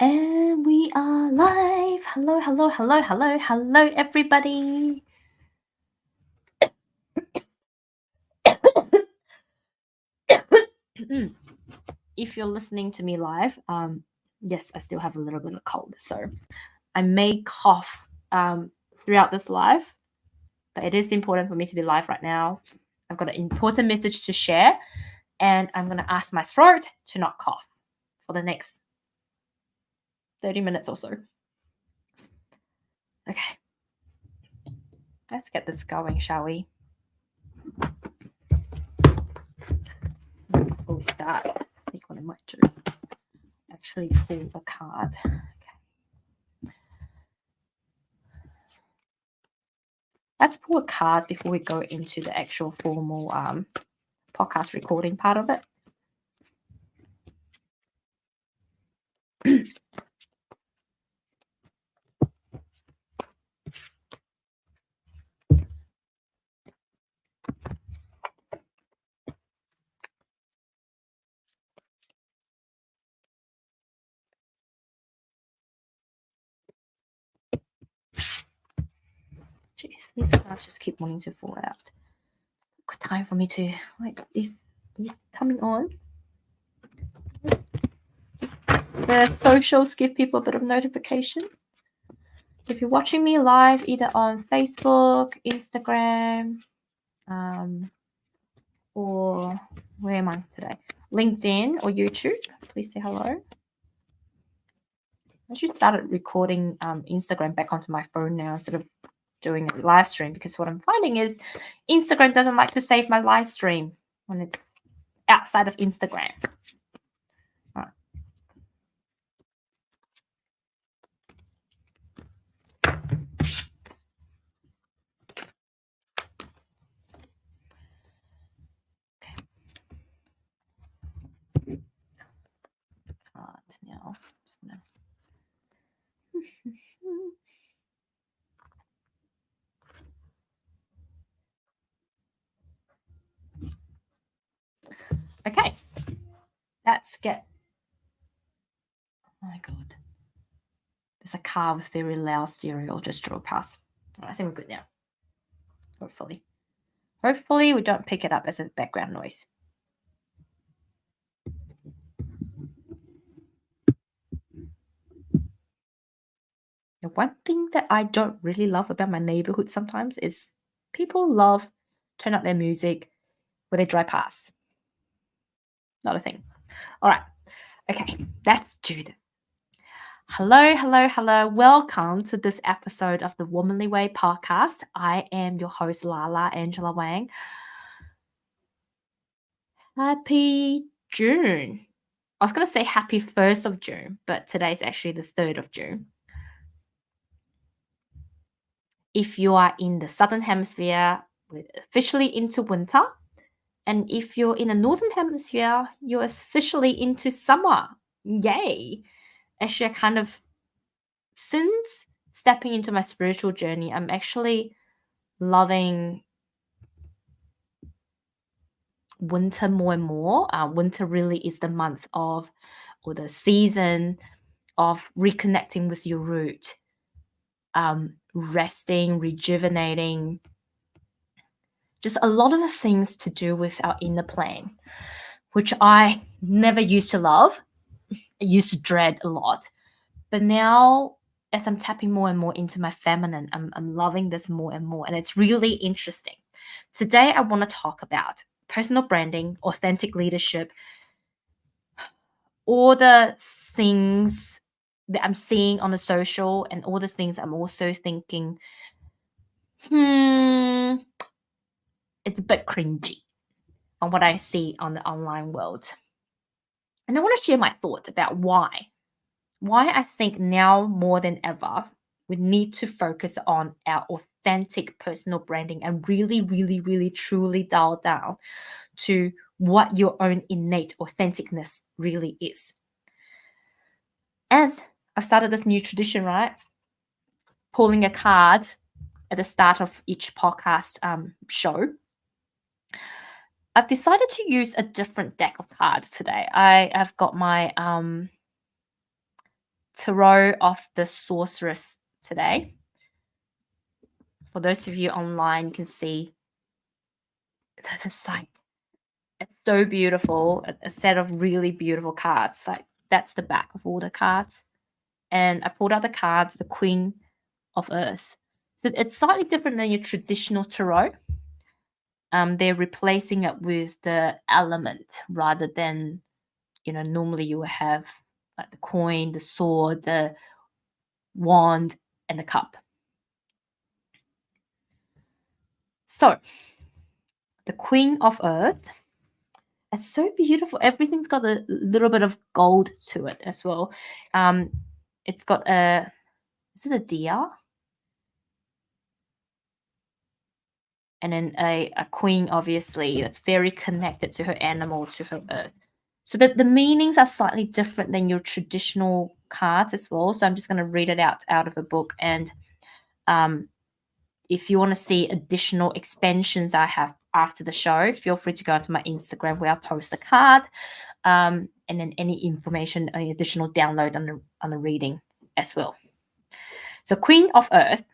And we are live. Hello, everybody. If you're listening to me live, yes, I still have a little bit of cold, so I may cough throughout this live, but it is important for me to be live right now. I've got an important message to share, and I'm going to ask my throat to not cough for the next 30 minutes or so. Okay, let's get this going, shall we? Before we start, I think what I might do, actually pull a card. Okay. Let's pull a card before we go into the actual formal podcast recording part of it. Jeez, these cards just keep wanting to fall out. Good time for me to if you're coming on. The socials give people a bit of notification. So if you're watching me live either on Facebook, Instagram, or where am I today? LinkedIn or YouTube, please say hello. I actually started recording Instagram back onto my phone now instead of doing a live stream, because what I'm finding is Instagram doesn't like to save my live stream when it's outside of Instagram. All right. Now. Just gonna... Okay, let's get. Oh my god, there's a car with very loud stereo just drove past. I think we're good now. Hopefully we don't pick it up as a background noise. The one thing that I don't really love about my neighborhood sometimes is people love turn up their music when they drive past. Not a thing. All right. Okay, let's do this. Hello. Welcome to this episode of the Womanly Way podcast. I am your host, Lala Angela Wang. Happy June. I was going to say happy 1st of June, but today's actually the 3rd of June. If you are in the Southern Hemisphere, we're officially into winter. And if you're in the Northern Hemisphere, you're officially into summer. Yay. Actually, I kind of, since stepping into my spiritual journey, I'm actually loving winter more and more. Winter really is the month of, or the season of reconnecting with your root, resting, rejuvenating, just a lot of the things to do with our inner plane, which I never used to love. I used to dread a lot. But now, as I'm tapping more and more into my feminine, I'm loving this more and more. And it's really interesting. Today, I want to talk about personal branding, authentic leadership, all the things that I'm seeing on the social, and all the things I'm also thinking, it's a bit cringy on what I see on the online world. And I want to share my thoughts about why I think now more than ever, we need to focus on our authentic personal branding and really truly dial down to what your own innate authenticness really is. And I've started this new tradition, right? Pulling a card at the start of each podcast show. I've decided to use a different deck of cards today. I have got my Tarot of the Sorceress today. For those of you online, you can see that it's like, it's so beautiful. A set of really beautiful cards. Like, that's the back of all the cards. And I pulled out the cards, the Queen of Earth. So it's slightly different than your traditional tarot. They're replacing it with the element rather than, normally you will have like the coin, the sword, the wand, and the cup. So, the Queen of Earth. It's so beautiful. Everything's got a little bit of gold to it as well. It's got is it a deer? And then a queen, obviously, that's very connected to her animal, to her earth. So the meanings are slightly different than your traditional cards as well. So I'm just going to read it out of a book. And if you want to see additional expansions I have after the show, feel free to go onto my Instagram where I post the card, and then any information, any additional download on the reading as well. So Queen of Earth,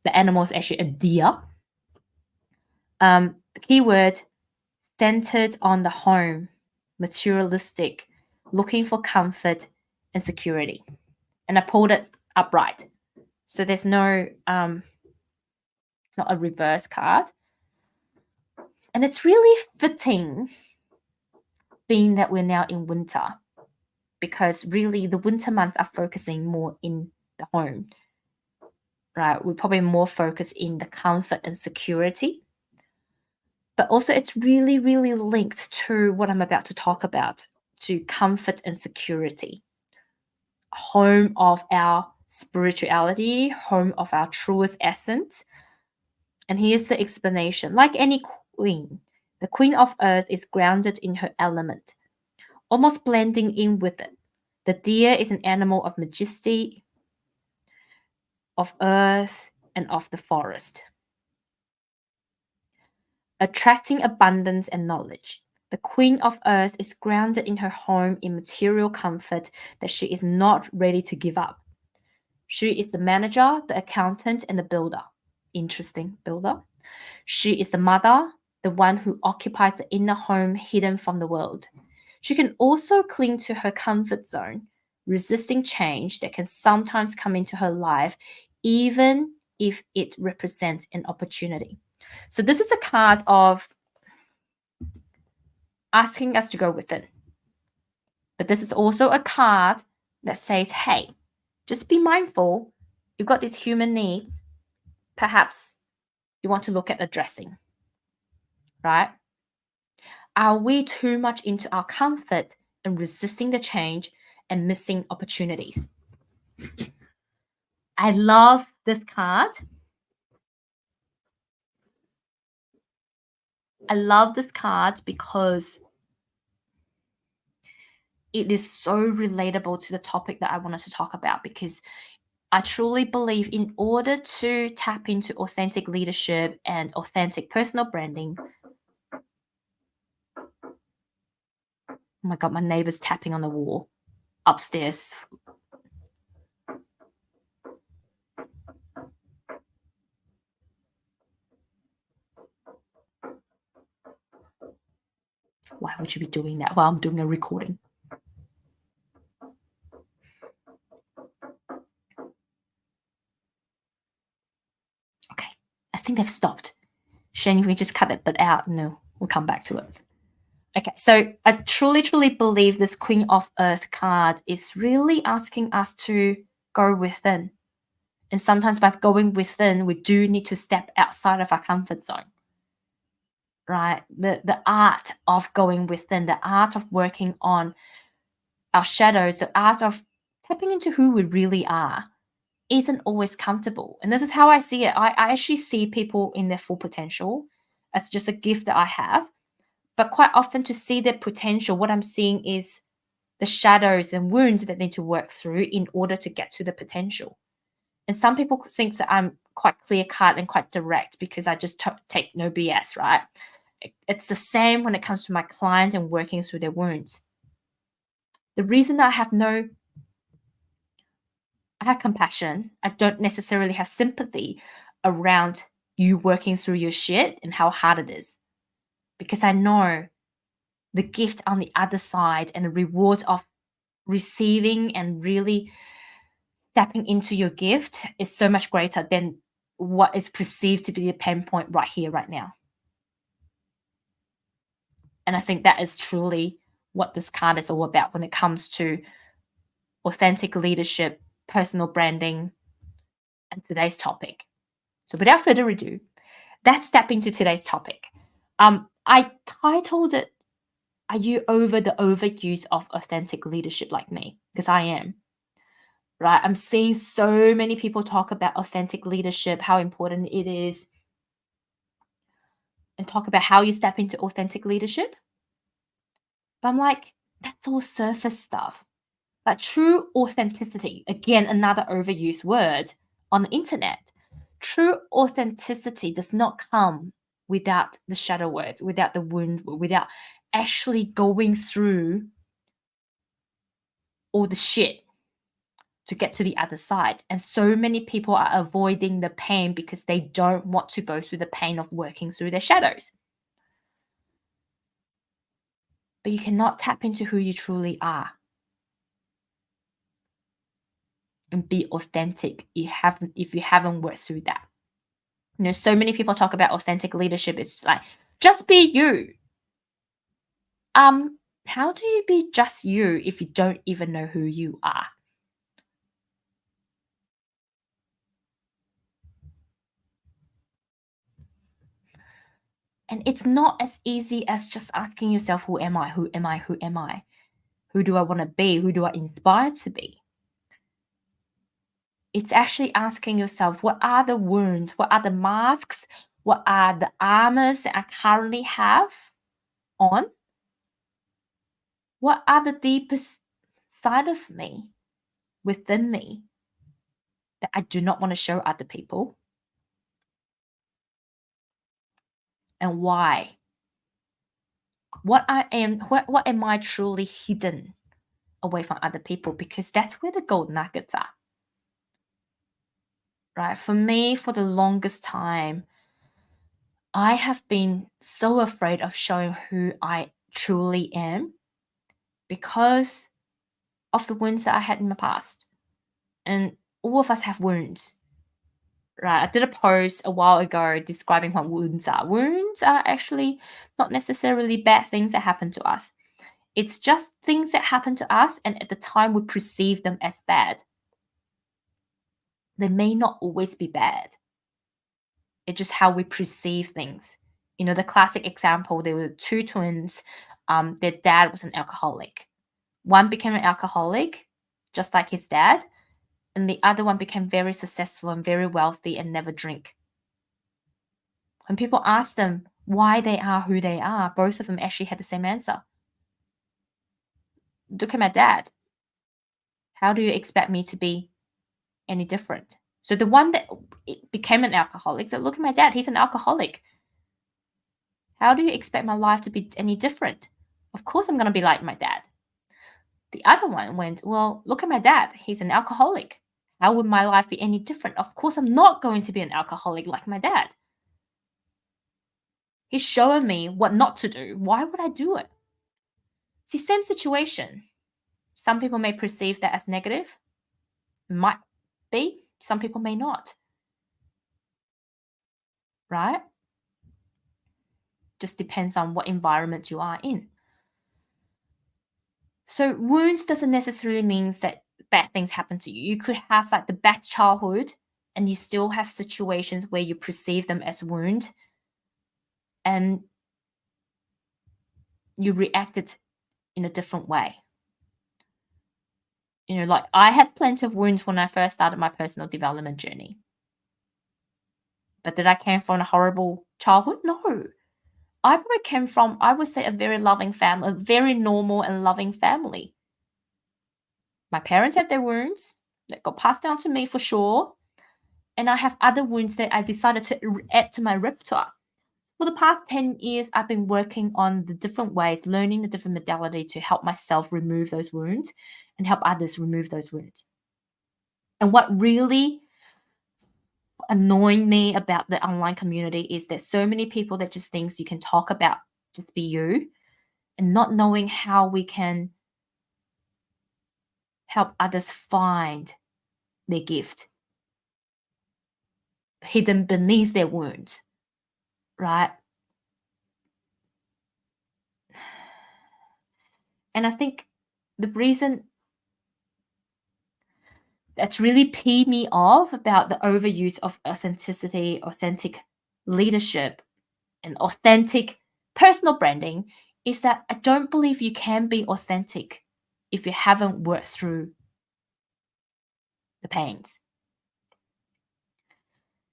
the animal is actually a deer. The keyword centered on the home, materialistic, looking for comfort and security. And I pulled it upright. So there's no, it's not a reverse card. And it's really fitting being that we're now in winter, because really the winter months are focusing more in the home, right? We're probably more focused in the comfort and security. But also it's really, really linked to what I'm about to talk about, to comfort and security. Home of our spirituality, home of our truest essence. And here's the explanation. Like any queen, the Queen of Earth is grounded in her element, almost blending in with it. The deer is an animal of majesty, of earth, and of the forest, attracting abundance and knowledge. The Queen of Earth is grounded in her home in material comfort that she is not ready to give up. She is the manager, the accountant, and the builder. Interesting, builder. She is the mother, the one who occupies the inner home hidden from the world. She can also cling to her comfort zone, resisting change that can sometimes come into her life, even if it represents an opportunity. So this is a card of asking us to go within. But this is also a card that says, hey, just be mindful. You've got these human needs. Perhaps you want to look at addressing, right? Are we too much into our comfort and resisting the change and missing opportunities? I love this card. I love this card because it is so relatable to the topic that I wanted to talk about, because I truly believe in order to tap into authentic leadership and authentic personal branding. Oh my God, my neighbor's tapping on the wall upstairs. Why would you be doing that while I'm doing a recording? Okay, I think they've stopped. Shane, if we just cut it out, no, we'll come back to it. Okay, so I truly, truly believe this Queen of Earth card is really asking us to go within. And sometimes by going within, we do need to step outside of our comfort zone, right? The art of going within, the art of working on our shadows, the art of tapping into who we really are isn't always comfortable. And this is how I see it. I actually see people in their full potential. It's just a gift that I have. But quite often to see their potential, what I'm seeing is the shadows and wounds that need to work through in order to get to the potential. And some people think that I'm quite clear cut and quite direct because I just take no BS, right? It's the same when it comes to my clients and working through their wounds. The reason I have no I have compassion. I don't necessarily have sympathy around you working through your shit and how hard it is, because I know the gift on the other side and the reward of receiving and really stepping into your gift is so much greater than what is perceived to be a pain point right here, right now. And I think that is truly what this card is all about when it comes to authentic leadership, personal branding, and today's topic. So without further ado, let's step into today's topic. I titled it, Are You Over the Overuse of Authentic Leadership Like Me? Because I am. Right? I'm seeing so many people talk about authentic leadership, how important it is, and talk about how you step into authentic leadership. But I'm like, that's all surface stuff. Like true authenticity, again, another overused word on the internet. True authenticity does not come without the shadow work, without the wound, without actually going through all the shit to get to the other side. And so many people are avoiding the pain because they don't want to go through the pain of working through their shadows. But you cannot tap into who you truly are and be authentic if you haven't worked through that. You know, so many people talk about authentic leadership. It's like, just be you. How do you be just you if you don't even know who you are? And it's not as easy as just asking yourself, who am I? Who am I? Who am I? Who do I want to be? Who do I inspire to be? It's actually asking yourself, what are the wounds? What are the masks? What are the armors that I currently have on? What are the deepest side of me, within me, that I do not want to show other people? And why? What am I truly hidden away from other people? Because that's where the gold nuggets are. Right? For me, for the longest time, I have been so afraid of showing who I truly am because of the wounds that I had in my past. And all of us have wounds. Right. I did a post a while ago describing what wounds are. Wounds are actually not necessarily bad things that happen to us. It's just things that happen to us, and at the time we perceive them as bad. They may not always be bad. It's just how we perceive things. You know, the classic example, there were two twins. Their dad was an alcoholic. One became an alcoholic, just like his dad, and the other one became very successful and very wealthy and never drink. When people ask them why they are who they are, both of them actually had the same answer. Look at my dad. How do you expect me to be any different? So the one that became an alcoholic said, look at my dad. He's an alcoholic. How do you expect my life to be any different? Of course, I'm going to be like my dad. The other one went, well, look at my dad. He's an alcoholic. How would my life be any different? Of course, I'm not going to be an alcoholic like my dad. He's showing me what not to do. Why would I do it? See, same situation. Some people may perceive that as negative. Might be. Some people may not. Right? Just depends on what environment you are in. So wounds doesn't necessarily mean that bad things happen to you. You could have like the best childhood and you still have situations where you perceive them as wound and you reacted in a different way. You know, like I had plenty of wounds when I first started my personal development journey. But did I came from a horrible childhood? No. I probably came from, I would say, a very loving family, a very normal and loving family. My parents had their wounds that got passed down to me for sure. And I have other wounds that I decided to add to my repertoire. For the past 10 years, I've been working on the different ways, learning the different modality to help myself remove those wounds and help others remove those wounds. And what really annoying me about the online community is there's so many people that just thinks you can talk about just be you and not knowing how we can help others find their gift hidden beneath their wounds, right? And I think the reason that's really peed me off about the overuse of authenticity, authentic leadership, and authentic personal branding is that I don't believe you can be authentic if you haven't worked through the pains.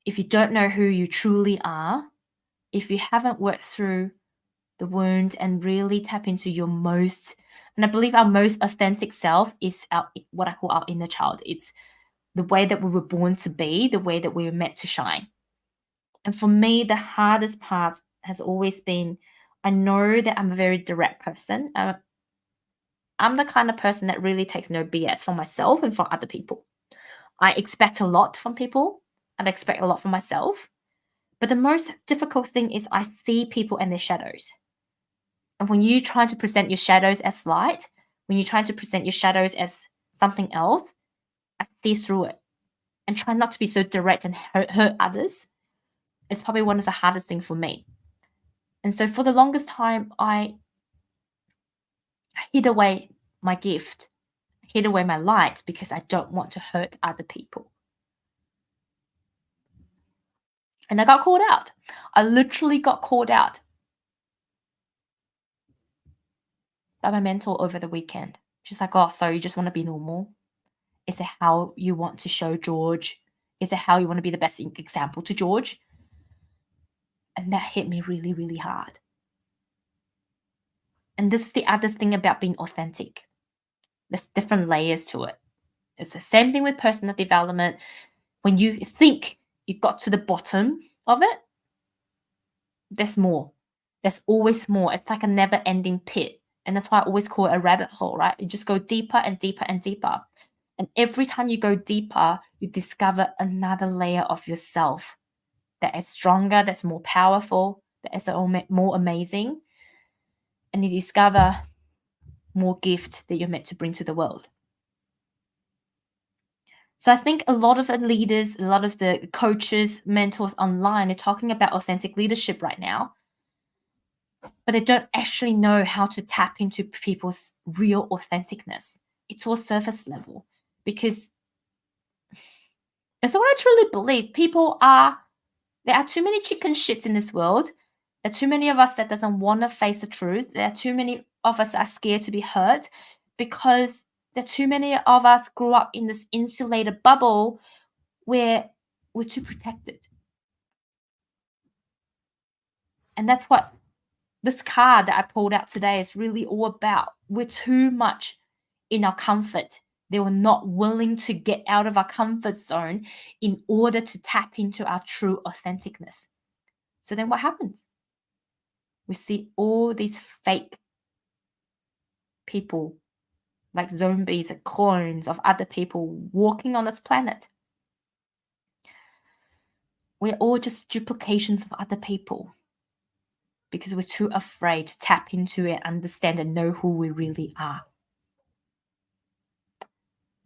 If you don't know who you truly are, if you haven't worked through the wound and really tap into your most, and I believe our most authentic self is our what I call our inner child. It's the way that we were born to be, the way that we were meant to shine. And for me, the hardest part has always been I know that I'm a very direct person. I'm the kind of person that really takes no BS for myself and for other people. I expect a lot from people, and I expect a lot from myself. But the most difficult thing is I see people and their shadows. And when you try to present your shadows as light, when you try to present your shadows as something else, I see through it and try not to be so direct and hurt others. It's probably one of the hardest things for me. And so for the longest time, I hid away my gift, hid away my light because I don't want to hurt other people. And I got called out. I literally got called out by my mentor over the weekend. She's like, oh, so you just want to be normal? Is it how you want to show George? Is it how you want to be the best example to George? And that hit me really, really hard. And this is the other thing about being authentic. There's different layers to it. It's the same thing with personal development. When you think you got to the bottom of it, there's more. There's always more. It's like a never ending pit. And that's why I always call it a rabbit hole, right? You just go deeper and deeper and deeper. And every time you go deeper, you discover another layer of yourself that is stronger, that's more powerful, that is more amazing. And you discover more gifts that you're meant to bring to the world. So I think a lot of the leaders, a lot of the coaches, mentors online are talking about authentic leadership right now, but they don't actually know how to tap into people's real authenticness. It's all surface level because and so what I truly believe, there are too many chicken shits in this world. There are too many of us that doesn't want to face the truth. There are too many of us that are scared to be hurt because there are too many of us grew up in this insulated bubble where we're too protected. And that's what this card that I pulled out today is really all about. We're too much in our comfort. They were not willing to get out of our comfort zone in order to tap into our true authenticness. So then what happens? We see all these fake people, like zombies and clones of other people walking on this planet. We're all just duplications of other people because we're too afraid to tap into it, understand, and know who we really are.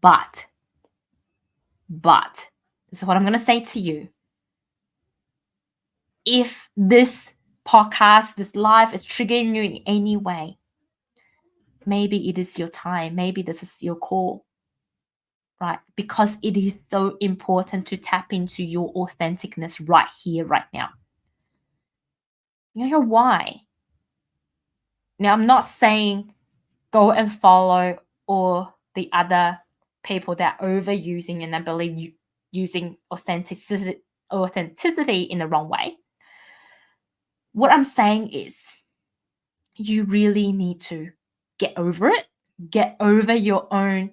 But, this is what I'm going to say to you. If this podcast, this live is triggering you in any way, maybe it is your time. Maybe this is your call, right? Because it is so important to tap into your authenticness right here, right now. You know why? Now, I'm not saying go and follow all the other people that are overusing and I believe using authenticity in the wrong way. What I'm saying is you really need to get over it, get over your own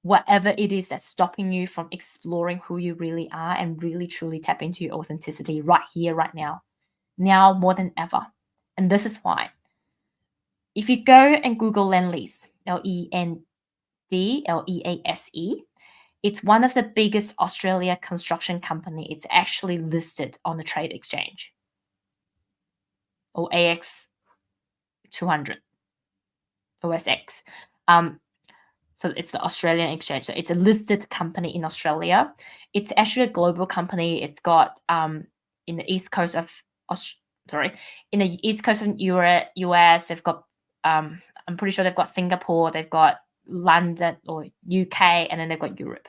whatever it is that's stopping you from exploring who you really are and really truly tap into your authenticity right here, right now more than ever. And this is why. If you go and Google Lendlease, Lendlease, It's one of the biggest Australia construction company. It's actually listed on the trade exchange or AX 200 OSX. So it's the Australian exchange. So it's a listed company in Australia. It's actually a global company. It's got in the east coast of in the east coast of US. They've got I'm pretty sure they've got Singapore. They've got London or UK, and then they've got Europe.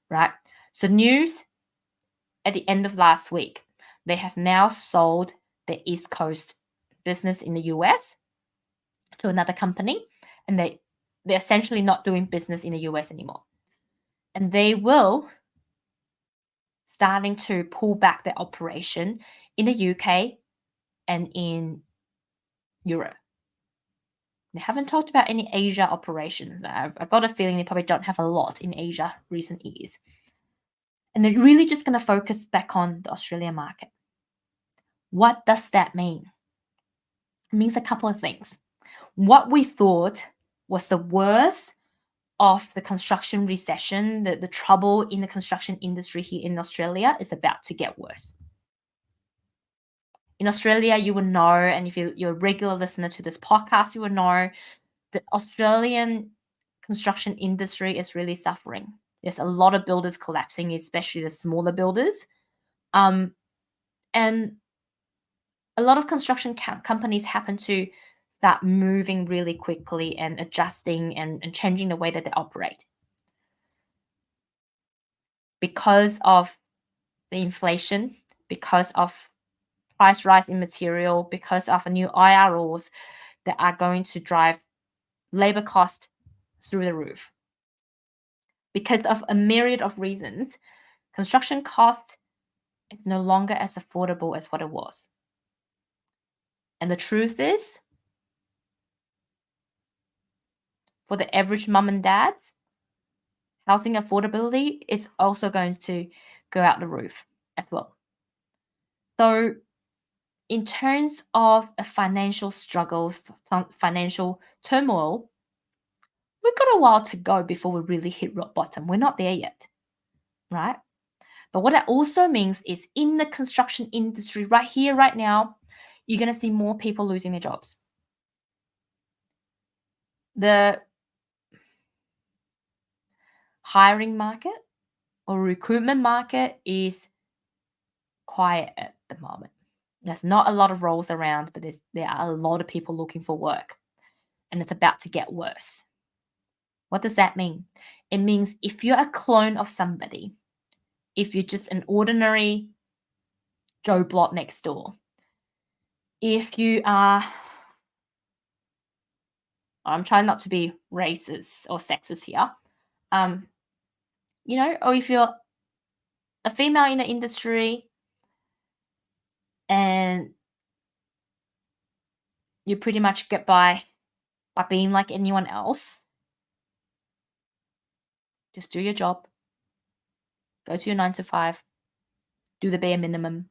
Right. So news at the end of last week, they have now sold the East Coast business in the US to another company, and they're essentially not doing business in the US anymore. And they will starting to pull back their operation in the UK and in Europe. They haven't talked about any Asia operations. I've got a feeling they probably don't have a lot in Asia recent years. And they're really just going to focus back on the Australian market. What does that mean? It means a couple of things. What we thought was the worst of the construction recession, the trouble in the construction industry here in Australia is about to get worse. In Australia, you will know, and if you're a regular listener to this podcast, you will know the Australian construction industry is really suffering. There's a lot of builders collapsing, especially the smaller builders. And a lot of construction companies happen to start moving really quickly and adjusting and changing the way that they operate. Because of the inflation, because of price rise in material, because of a new IR rules that are going to drive labor cost through the roof. Because of a myriad of reasons, construction cost is no longer as affordable as what it was. And the truth is, for the average mum and dads, housing affordability is also going to go out the roof as well. So in terms of a financial struggle, financial turmoil, we've got a while to go before we really hit rock bottom. We're not there yet, right? But what that also means is in the construction industry right here, right now, you're going to see more people losing their jobs. The hiring market or recruitment market is quiet at the moment. There's not a lot of roles around, but there are a lot of people looking for work, and it's about to get worse. What does that mean? It means if you're a clone of somebody, if you're just an ordinary Joe Blot next door, if you are, I'm trying not to be racist or sexist here, or if you're a female in the industry and you pretty much get by being like anyone else, just do your job, go to your 9 to 5, do the bare minimum.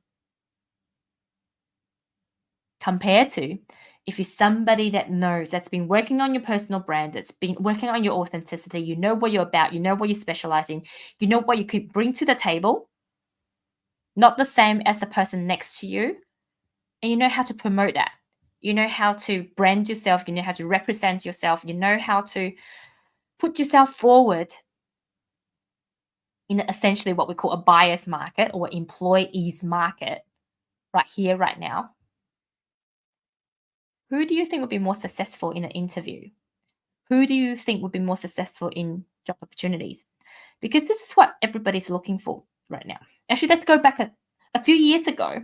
Compared to if you're somebody that knows, that's been working on your personal brand, that's been working on your authenticity, you know what you're about, you know what you specialize in, you know what you could bring to the table, not the same as the person next to you, and you know how to promote that. You know how to brand yourself, you know how to represent yourself, you know how to put yourself forward in essentially what we call a buyer's market or employees market right here, right now. Who do you think would be more successful in an interview? Who do you think would be more successful in job opportunities? Because this is what everybody's looking for right now. Actually, let's go back a few years ago.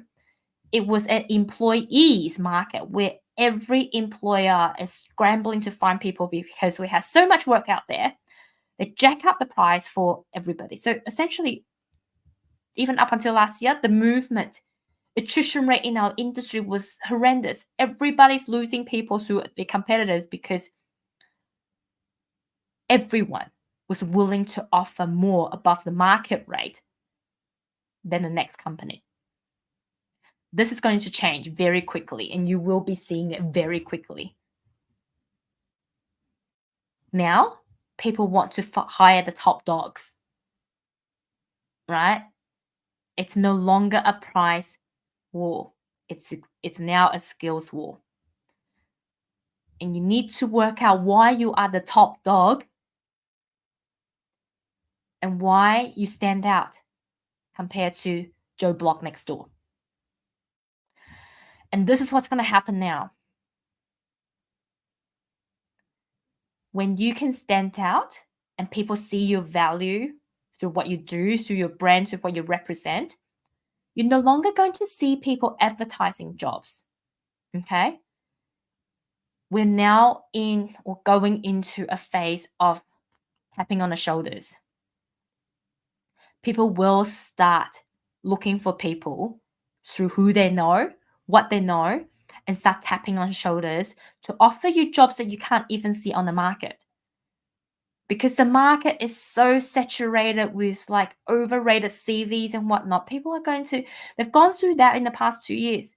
It was an employees market where every employer is scrambling to find people because we have so much work out there. They jack up the price for everybody. So essentially, even up until last year, the movement attrition rate in our industry was horrendous. Everybody's losing people to their competitors because everyone was willing to offer more above the market rate than the next company. This is going to change very quickly, and you will be seeing it very quickly. Now, people want to hire the top dogs, right? It's no longer a price war. It's now a skills war. And you need to work out why you are the top dog and why you stand out compared to Joe Block next door. And this is what's going to happen now. When you can stand out and people see your value through what you do, through your brand, through what you represent, you're no longer going to see people advertising jobs. Okay? We're now in or going into a phase of tapping on the shoulders. People will start looking for people through who they know, what they know, and start tapping on shoulders to offer you jobs that you can't even see on the market. Because the market is so saturated with like overrated CVs and whatnot. People are they've gone through that in the past 2 years,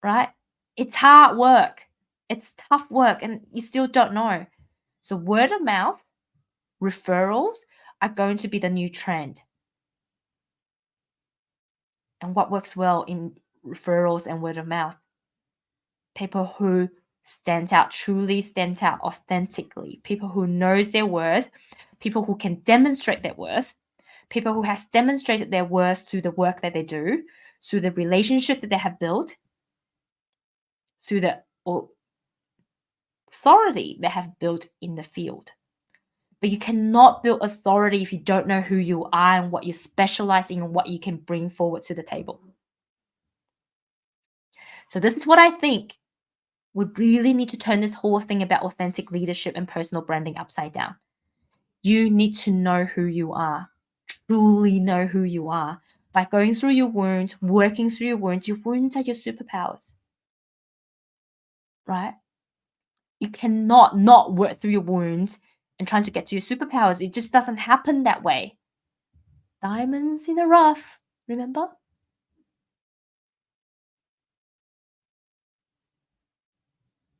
right? It's hard work. It's tough work and you still don't know. So word of mouth, referrals are going to be the new trend. And what works well in referrals and word of mouth? People who stand out, truly stand out authentically, people who knows their worth, people who can demonstrate their worth, people who has demonstrated their worth through the work that they do, through the relationship that they have built, through the authority they have built in the field. But you cannot build authority if you don't know who you are and what you specialize in and what you can bring forward to the table. So this is what I think we really need to turn this whole thing about authentic leadership and personal branding upside down. You need to know who you are, truly know who you are. By going through your wounds, working through your wounds are your superpowers, right? You cannot not work through your wounds and trying to get to your superpowers. It just doesn't happen that way. Diamonds in the rough, remember?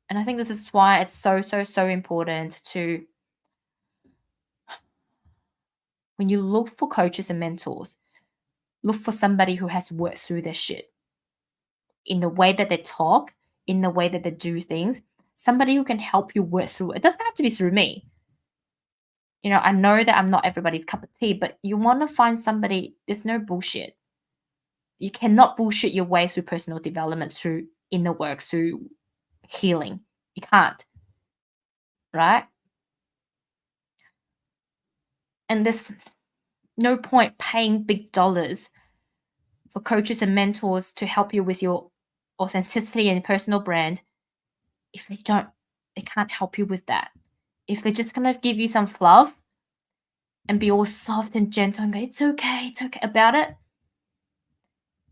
And I think this is why it's so, so, so important to, when you look for coaches and mentors, look for somebody who has worked through their shit in the way that they talk, in the way that they do things, somebody who can help you work through it. It doesn't have to be through me. You know, I know that I'm not everybody's cup of tea, but you want to find somebody, there's no bullshit. You cannot bullshit your way through personal development, through inner work, through healing. You can't, right? And there's no point paying big dollars for coaches and mentors to help you with your authenticity and personal brand if they can't help you with that. If they're just gonna give you some fluff and be all soft and gentle and go, it's okay about it,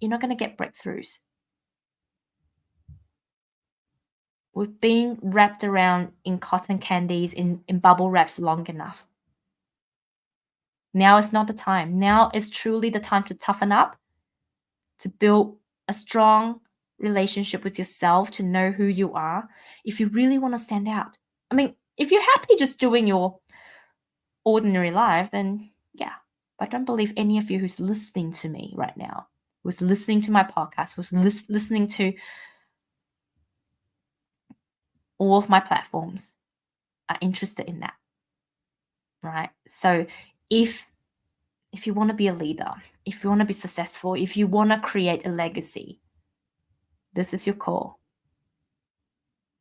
you're not gonna get breakthroughs. We've been wrapped around in cotton candies, in bubble wraps long enough. Now is not the time. Now is truly the time to toughen up, to build a strong relationship with yourself, to know who you are, if you really want to stand out. I mean, if you're happy just doing your ordinary life, then yeah. But I don't believe any of you who's listening to me right now, who's listening to my podcast, who's listening to all of my platforms are interested in that, right? So if you want to be a leader, if you want to be successful, if you want to create a legacy, this is your call.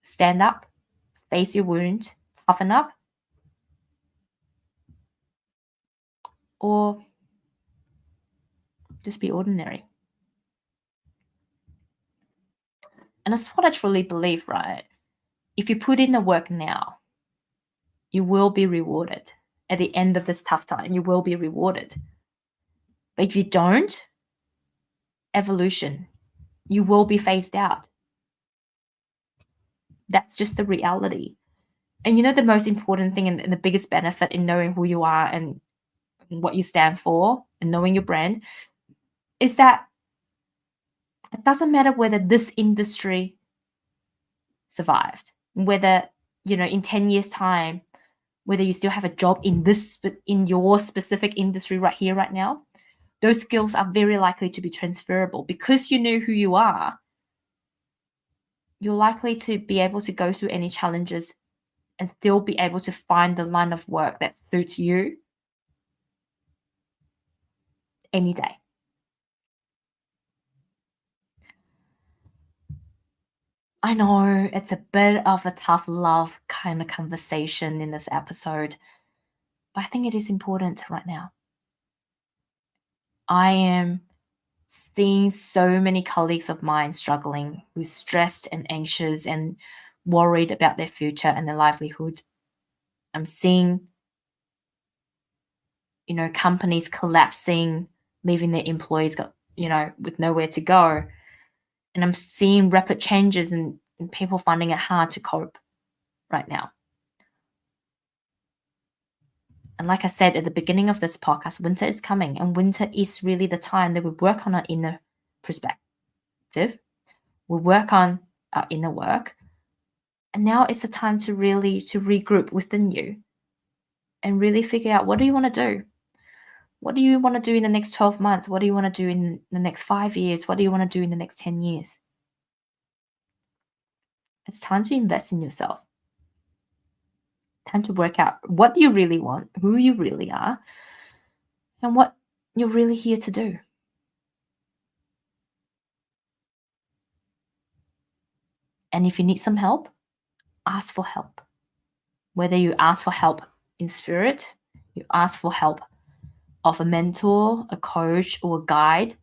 Stand up, face your wound, toughen up, or just be ordinary. And that's what I truly believe, right? If you put in the work now, you will be rewarded. At the end of this tough time, you will be rewarded. But if you don't, evolution, you will be phased out. That's just the reality. And you know, the most important thing and the biggest benefit in knowing who you are and what you stand for and knowing your brand is that it doesn't matter whether this industry survived, whether, you know, in 10 years' time, whether you still have a job in your specific industry right here, right now, those skills are very likely to be transferable. Because you know who you are, you're likely to be able to go through any challenges and still be able to find the line of work that suits you any day. I know it's a bit of a tough love kind of conversation in this episode, but I think it is important right now. I am seeing so many colleagues of mine struggling, who's stressed and anxious and worried about their future and their livelihood. I'm seeing, companies collapsing, leaving their employees with nowhere to go. And I'm seeing rapid changes and people finding it hard to cope right now. And like I said at the beginning of this podcast, winter is coming, and winter is really the time that we work on our inner perspective. We work on our inner work. And now is the time to really to regroup within you and really figure out, what do you want to do? What do you want to do in the next 12 months? What do you want to do in the next 5 years? What do you want to do in the next 10 years? It's time to invest in yourself. Time to work out what you really want, who you really are, and what you're really here to do. And if you need some help, ask for help. Whether you ask for help in spirit, you ask for help of a mentor, a coach, or a guide,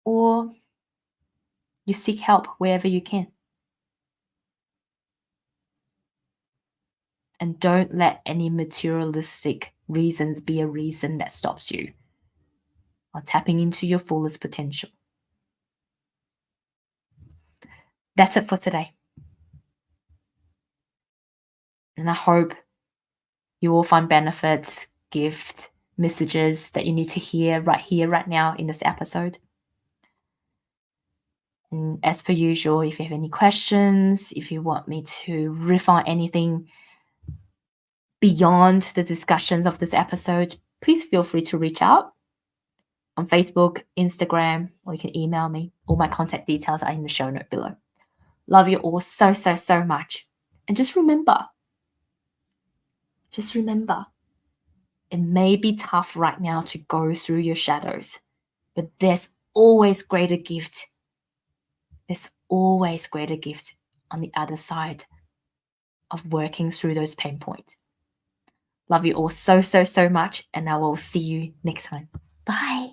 or you seek help wherever you can. And don't let any materialistic reasons be a reason that stops you on tapping into your fullest potential. That's it for today. And I hope you will find benefits, gifts, messages that you need to hear, right now in this episode. And as per usual, if you have any questions, if you want me to riff on anything beyond the discussions of this episode, please feel free to reach out on Facebook, Instagram, or you can email me. All my contact details are in the show note below. Love you all so, so, so much. And just remember, it may be tough right now to go through your shadows, but there's always greater gift. There's always greater gift on the other side of working through those pain points. Love you all so, so, so much, and I will see you next time. Bye.